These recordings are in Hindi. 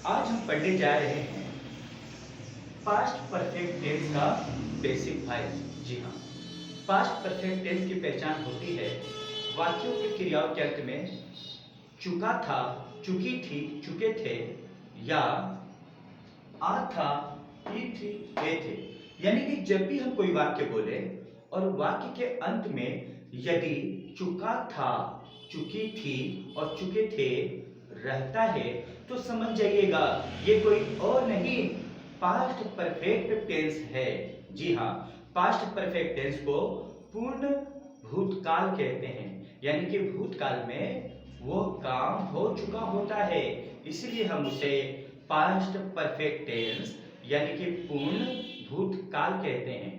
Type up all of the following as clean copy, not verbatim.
आज हम पढ़ने जा रहे हैं पास्ट परफेक्ट टेंस का बेसिक फाइल। जी हाँ, पास्ट परफेक्ट टेंस की पहचान होती है वाक्यों की क्रियाओं के अंत में चुका था, चुकी थी, चुके थे या आ था, थी, थे थे। यानी कि जब भी हम कोई वाक्य बोले और वाक्य के अंत में यदि चुका था, चुकी थी और चुके थे रहता है तो समझ जाइएगा ये कोई और नहीं, पास्ट परफेक्ट टेंस है। जी हाँ, पास्ट परफेक्ट टेंस को पूर्ण भूतकाल कहते हैं, यानी कि भूतकाल में वो काम हो चुका होता है, इसलिए हम उसे पास्ट परफेक्ट टेंस यानी कि पूर्ण भूतकाल कहते हैं।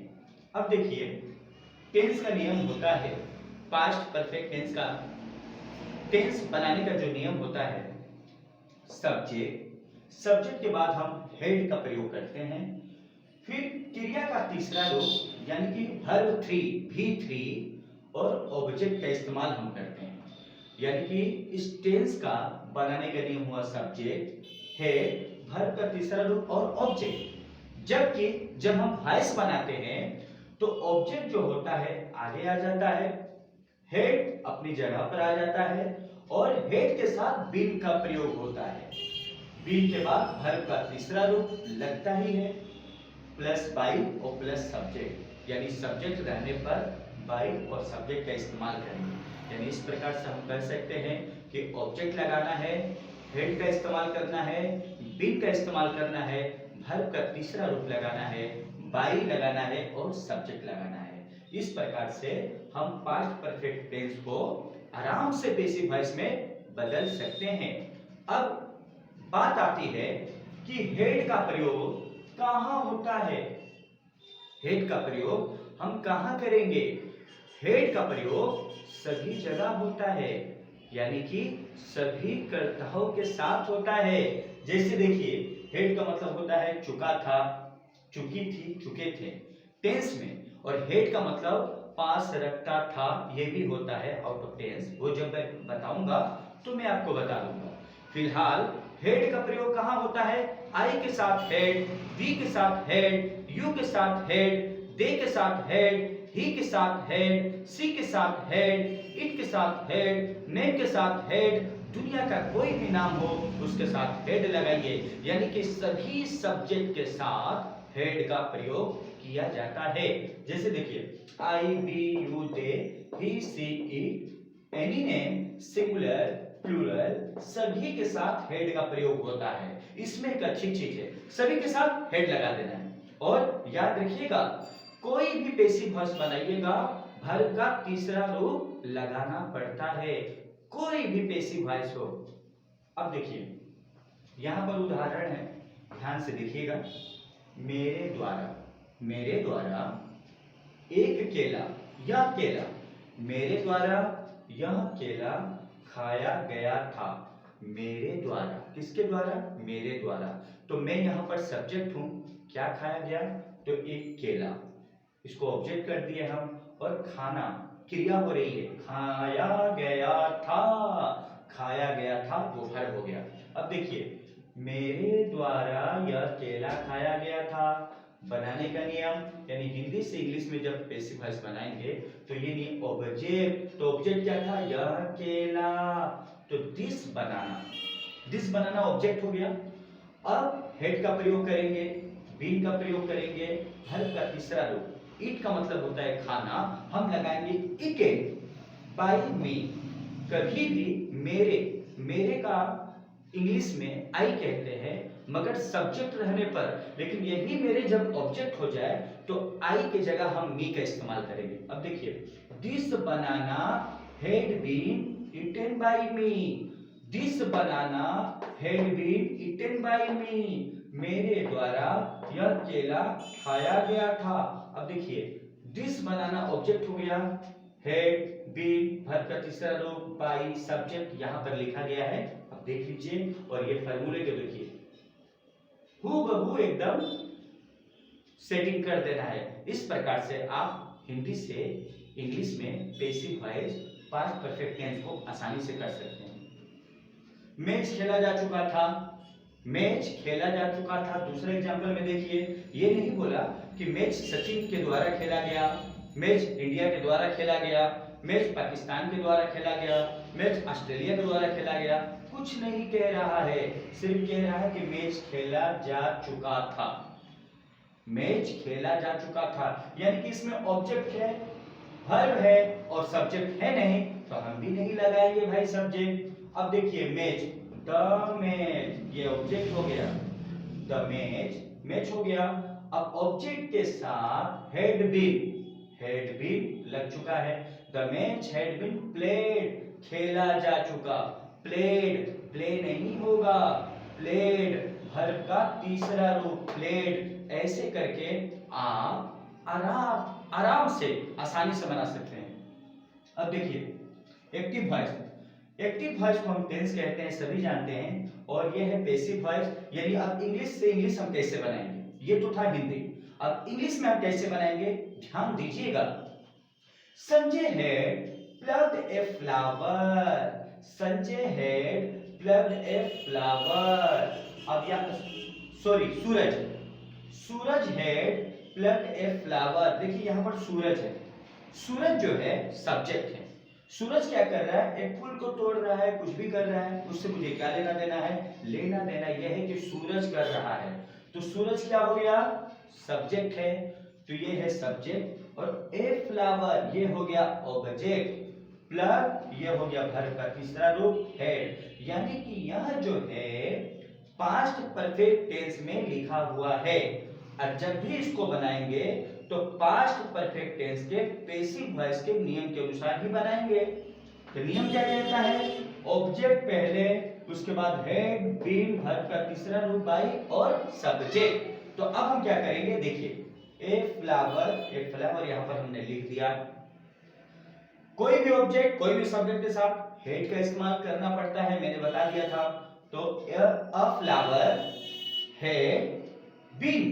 अब देखिए, टेंस का नियम होता है, पास्ट परफेक्ट टेंस का टेंस बनाने का जो नियम होता है, सब्जेक्ट, सब्जेक्ट के बाद हम हेड का प्रयोग करते हैं, फिर क्रिया का तीसरा रूप यानी कि वर्ब थ्री भी थ्री और ऑब्जेक्ट का इस्तेमाल हम करते हैं। यानी कि इस टेंस का बनाने का नियम हुआ सब्जेक्ट, हेड, वर्ब का तीसरा रूप और ऑब्जेक्ट। जबकि जब हम वॉइस बनाते हैं तो ऑब्जेक्ट जो होता है आगे आ जाता है, हेड अपनी जगह पर आ जाता है और हेड के साथ बीन का प्रयोग होता है। बीन के बाद वर्ब का तीसरा रूप लगता ही है, प्लस बाई और प्लस सब्जेक्ट, यानी सब्जेक्ट रहने पर बाई और सब्जेक्ट का इस्तेमाल करेंगे। यानी इस प्रकार से हम कह सकते हैं कि ऑब्जेक्ट लगाना है, हेड का इस्तेमाल करना है, बीन का इस्तेमाल करना है, वर्ब का तीसरा रूप लगाना है, बाई लगाना है और सब्जेक्ट लगाना है। इस प्रकार से हम पास्ट परफेक्ट टेंस को आराम से पेसिव वॉइस में बदल सकते हैं। अब बात आती है कि हेड का प्रयोग कहां होता है। हेड का प्रयोग हम कहां करेंगे? हेड का प्रयोग सभी जगह होता है, यानी कि सभी कर्ताओं के साथ होता है। जैसे देखिए, हेड का मतलब होता है चुका था, चुकी थी, चुके थे टेंस में, और हेड का मतलब पास रखता था ये भी होता है आउट ऑफ टेंस। वो जब मैं बताऊंगा तो मैं आपको बता दूंगा। फिलहाल हेड का प्रयोग कहां होता है? आई के साथ हेड, वी के साथ हेड, यू के साथ हेड, दे के साथ हेड, ही के साथ हेड, सी के साथ हेड, इट के साथ हेड, नेम के साथ हेड, दुनिया का कोई भी नाम हो उसके साथ हेड लगाइए। यानी कि सभी सब्जेक्ट के साथ हेड का प्रयोग किया जाता है। जैसे देखिए, I, we, you, they, he, she, it, any name, singular, plural, सभी के साथ हेड का प्रयोग होता है। इसमें एक अच्छी चीज है, सभी के साथ हेड लगा देना है। और याद रखिएगा, कोई भी पेसिव वॉइस बनाइएगा वर्ब का तीसरा रूप लगाना पड़ता है, कोई भी पेसिव वॉइस हो। अब देखिए, यहां पर उदाहरण है, ध्यान से देखिएगा। मेरे द्वारा, मेरे द्वारा एक केला, यह केला मेरे द्वारा यह केला खाया गया था। मेरे द्वारा, किसके द्वारा? मेरे द्वारा। तो मैं यहां पर सब्जेक्ट हूं, क्या खाया गया? तो एक केला, इसको ऑब्जेक्ट कर दिए हम, और खाना क्रिया हो रही है, खाया गया था, खाया गया था वो वर्ब हो गया। अब देखिए, मेरे द्वारा यह केला खाया गया था, बनाने का नियम, यानी हिंदी से इंग्लिश में जब पैसिव वॉइस बनाएंगे तो ये नहीं ऑब्जेक्ट, तो ऑब्जेक्ट क्या था? यह केला, तो this banana, this banana object हो गया। अब हेड का प्रयोग करेंगे, बीन का प्रयोग करेंगे, वर्ब का तीसरा रूप, ईट का मतलब होता है खाना, हम लगाएंगे ईटेन बाय मी। कभी भी मेरे, मेरे का इंग्लिश में आई कहते हैं मगर सब्जेक्ट रहने पर, लेकिन यही मेरे जब ऑब्जेक्ट हो जाए तो आई की जगह हम मी का इस्तेमाल करेंगे। अब देखिए, this banana had been eaten by me, this banana had been eaten by me, मेरे द्वारा यह केला खाया गया था। अब देखिए, दिस बनाना ऑब्जेक्ट हो गया, हेड, बीन, वर्ब का तीसरा रूप, बाई, सब्जेक्ट यहां पर लिखा गया है। अब देख लीजिए और ये फॉर्मूले को देखिए, हूबहू एकदम सेटिंग कर देना है। इस प्रकार से आप हिंदी से इंग्लिश में passive voice past perfect tense को आसानी से कर सकते हैं। मैच खेला जा चुका था, मैच खेला जा चुका था। दूसरे एग्जाम्पल में देखिए, ये नहीं बोला कि मैच सचिन के द्वारा खेला गया, मैच इंडिया के द्वारा खेला गया, मैच पाकिस्तान के द्वारा खेला गया, मैच ऑस्ट्रेलिया के द्वारा खेला गया, कुछ नहीं कह रहा है, सिर्फ कह रहा है कि मैच खेला जा चुका था, मैच खेला जा चुका था। यानी कि इसमें ऑब्जेक्ट है, वर्ब है और सब्जेक्ट है नहीं, तो हम भी नहीं लगाएंगे भाई सब्जेक्ट। अब देखिए मैच, द मैच, ये ऑब्जेक्ट हो गया, द मैच, मैच हो गया। अब ऑब्जेक्ट के साथ हैड बीन लग चुका है। The match had been played, खेला जा चुका, प्लेड, प्ले नहीं होगा, प्लेड, वर्ब का तीसरा रूप प्लेड। ऐसे करके आप आराम से आसानी से बना सकते हैं। अब देखिए एक्टिव वॉइस, एक्टिव वॉइस को हम टेंस कहते हैं, सभी जानते हैं, और ये है पैसिव वॉइस। यानी अब इंग्लिश से इंग्लिश हम कैसे बनाएंगे, ये तो था हिंदी, अब इंग्लिश में हम कैसे बनाएंगे, ध्यान दीजिएगा। Sanjay had plugged a flower, Sanjay had plugged a flower. अब या sorry, Suraj had plugged a flower. देखिए यहां पर सूरज है, सूरज जो है सब्जेक्ट है। सूरज क्या कर रहा है, एक फूल को तोड़ रहा है, कुछ भी कर रहा है, उससे मुझे क्या लेना देना है, लेना देना यह है कि सूरज कर रहा है, तो सूरज क्या हो गया, सब्जेक्ट है, तो ये है सब्जेक्ट, और ए फ्लावर ये हो गया ऑब्जेक्ट, प्लग ये हो गया वर्ब का तीसरा रूप हेड। यानी कि यह जो है पास्ट परफेक्ट टेंस में लिखा हुआ है, और जब भी इसको बनाएंगे तो पास्ट परफेक्ट टेंस के पैसिव वॉइस के नियम के अनुसार ही बनाएंगे। तो नियम क्या कहता है, ऑब्जेक्ट पहले, उसके बाद हैड बीन वर्ब का तीसरा रूप बाई और सब्जेक्ट। तो अब हम क्या करेंगे, देखिए ए फ्लावर यहां पर हमने लिख दिया। कोई भी ऑब्जेक्ट कोई भी सब्जेक्ट के साथ हेड का इस्तेमाल करना पड़ता है, मैंने बता दिया था। तो a flower had been,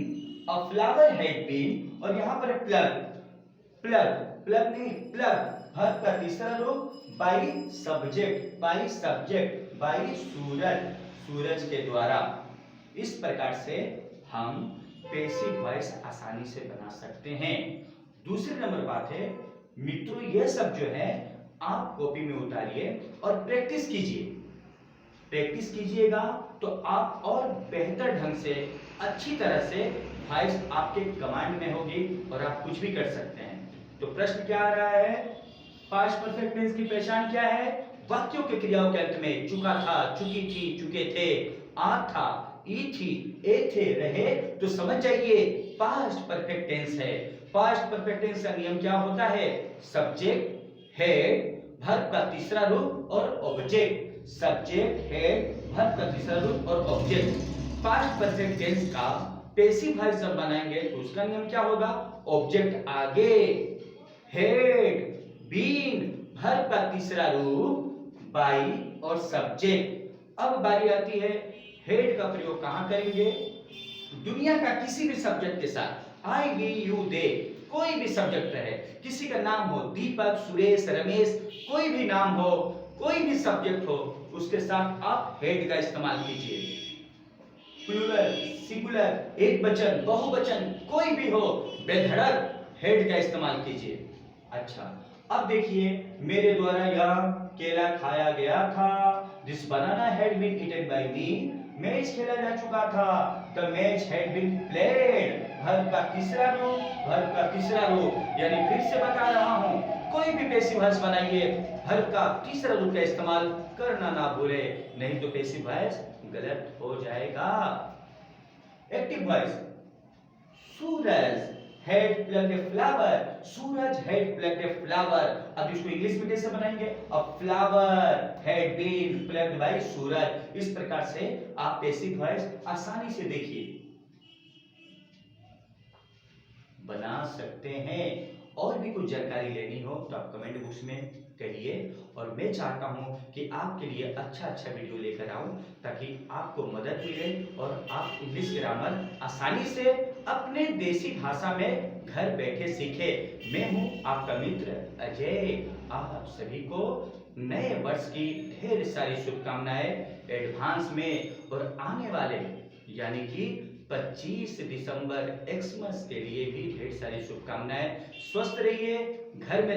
a flower had been, और यहां पर प्लग, प्लग नहीं, प्लग वर्ब का तीसरा रूप बाई सब्जेक्ट, बाई सूरज के द्वारा। इस प्रकार से हम पैसिव वॉइस आसानी से बना सकते हैं। दूसरी नंबर बात है मित्रों, ये सब जो है आप कॉपी में उतारिए और प्रैक्टिस कीजिए। प्रैक्टिस कीजिएगा तो आप और बेहतर ढंग से, अच्छी तरह से वॉइस आपके कमांड में होगी और आप कुछ भी कर सकते हैं। तो प्रश्न क्या आ रहा है, पास्ट परफेक्ट टेंस की पहचान क्या है, वाक्यों के क्रियाओं के अंत में चुका था, चुकी थी, चुके थे, आ था, ई थी, ए थे, रहे, तो समझ जाइए पास्ट परफेक्ट टेंस है। पास्ट परफेक्ट टेंस का नियम क्या होता है, सब्जेक्ट हेड वर्ब का तीसरा रूप और ऑब्जेक्ट, सब्जेक्ट हेड वर्ब का तीसरा रूप और ऑब्जेक्ट। पास्ट परफेक्ट टेंस का पैसिव वॉइस जब बनाएंगे तो उसका नियम क्या होगा, ऑब्जेक्ट आगे, हेड बीन वर्ब का तीसरा रूप बाई और सब्जेक्ट। अब बारी आती है हेड का प्रयोग कहां करेंगे, दुनिया का किसी भी सब्जेक्ट के साथ, आई वी यू दे, कोई भी सब्जेक्ट रहे, किसी का नाम हो दीपक, सुरेश, रमेश, कोई भी नाम हो, कोई भी सब्जेक्ट हो, उसके साथ आप हेड का इस्तेमाल कीजिए। प्लूरल, सिंगुलर, एक वचन, बहुवचन, कोई भी हो, बेधड़क हेड का इस्तेमाल कीजिए। अच्छा, अब देखिए मेरे द्वारा यह केला खाया गया था, this banana had been eaten by me, match खेला जा चुका था, the match had been played, verb का तीसरा रूप, यानी फिर से बता रहा हूं, कोई भी पैसिव वॉइस बनाइए, वर्ब का तीसरा रूप का इस्तेमाल करना ना भूले, नहीं तो पैसिव वॉइस गलत हो जाएगा। Active voice, Suraj had plugged a flower, Suraj had plugged a flower. अब इसको इंग्लिश में कैसे बनाएंगे, a flower had been plugged by Suraj. इस प्रकार से आप पैसिव वॉइस आसानी से देखिए बना सकते हैं। और भी कुछ जानकारी लेनी हो तो आप कमेंट बॉक्स में कहिए, और मैं चाहता हूं कि आपके लिए अच्छा वीडियो लेकर आऊं ताकि आपको मदद मिले और आप इंग्लिश ग्रामर आसानी से अपने देसी भाषा में घर बैठे सीखे। मैं हूं आपका मित्र अजय, आप सभी को नए वर्ष की ढेर सारी शुभकामनाएं एडवांस में, और आने वाले यानी कि 25 दिसंबर एक्समस के लिए भी ढेर सारी शुभकामनाएं। स्वस्थ रहिए, घर में